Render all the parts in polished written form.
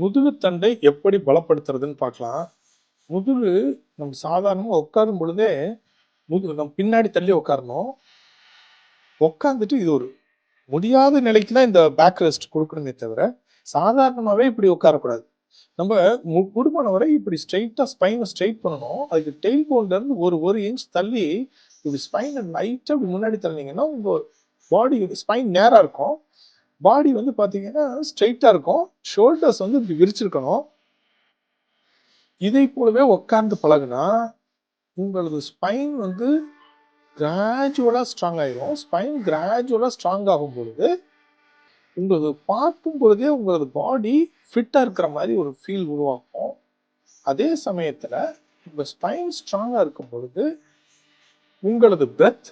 முதுகுத்தண்டை எப்படி பலப்படுத்துறதுன்னு பார்க்கலாம். முதுகு நம்ம சாதாரணமா உட்காரும் பொழுதே நம்ம பின்னாடி தள்ளி உட்காரணும். உட்காந்துட்டு இது ஒரு முடியாத நிலைக்கு தான் இந்த பேக் ரெஸ்ட் கொடுக்கணுமே தவிர, சாதாரணமாவே இப்படி உட்காரக்கூடாது. நம்ம குடும்பம் வரை இப்படி ஸ்ட்ரெயிட்டா ஸ்பைனை ஸ்ட்ரெயிட் பண்ணணும். அதுக்கு டெயில் போன்ல இருந்து ஒரு இன்ச் தள்ளி இப்படி ஸ்பைனை லைட்டா இப்படி முன்னாடி தள்ளினீங்கன்னா உங்க பாடி ஸ்பைன் நேரா இருக்கும். பாடி வந்து பாத்தீங்கன்னா ஸ்ட்ரெயிட்டா இருக்கும். ஷோல்டர்ஸ் வந்து இப்படி விரிச்சிருக்கணும். இதை போலவே உட்கார்ந்து பழகுனா உங்களது ஸ்பைன் வந்து கிராஜுவலா ஸ்ட்ராங் ஆயிரும். ஸ்பைன் கிராஜுவலா ஸ்ட்ராங் ஆகும் பொழுது உங்களது பார்க்கும் பொழுதே உங்களது பாடி ஃபிட்டா இருக்கிற மாதிரி ஒரு ஃபீல் உருவாக்கும். அதே சமயத்துல உங்க ஸ்பைன் ஸ்ட்ராங்கா இருக்கும் பொழுது உங்களது பிரெத்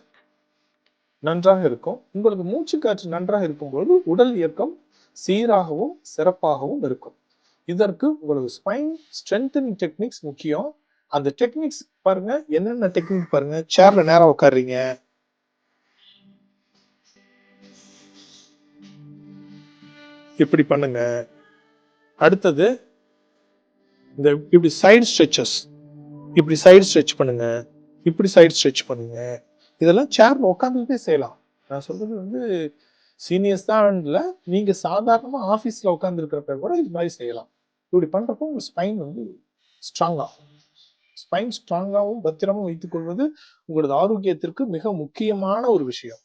நன்றாக இருக்கும். உங்களது மூச்சு காற்று நன்றாக இருக்கும் பொழுது உடல் இயக்கம் சீராகவும் சிறப்பாகவும் இருக்கும். இதற்கு உங்களது ஸ்பைன் ஸ்ட்ரென்தனிங் டெக்னிக்ஸ் முக்கியம். அந்த டெக்னிக்ஸ் பாருங்க, என்னென்ன டெக்னிக் பாருங்க. சேர்ல நேரா உட்காருறீங்க, இப்படி பண்ணுங்க. அடுத்தது இந்த இப்படி சைடு ஸ்ட்ரெச்சஸ், இப்படி சைடு ஸ்ட்ரெச் பண்ணுங்க, இப்படி சைடு ஸ்ட்ரெச் பண்ணுங்க. இதெல்லாம் சேர்ல உட்காந்துட்டே செய்யலாம். நான் சொல்றது வந்து சீனியர்ஸ் தான் இல்ல, நீங்க சாதாரணமா ஆபீஸ்ல உட்கார்ந்து இருக்கிறப்ப கூட இது மாதிரி செய்யலாம். இப்படி பண்றப்போ உங்க ஸ்பைன் வந்து ஸ்ட்ராங் ஆகும். ஸ்பைன் ஸ்ட்ராங்காகவும் பத்திரமும் வைத்துக் கொள்வது உங்களது ஆரோக்கியத்திற்கு மிக முக்கியமான ஒரு விஷயம்.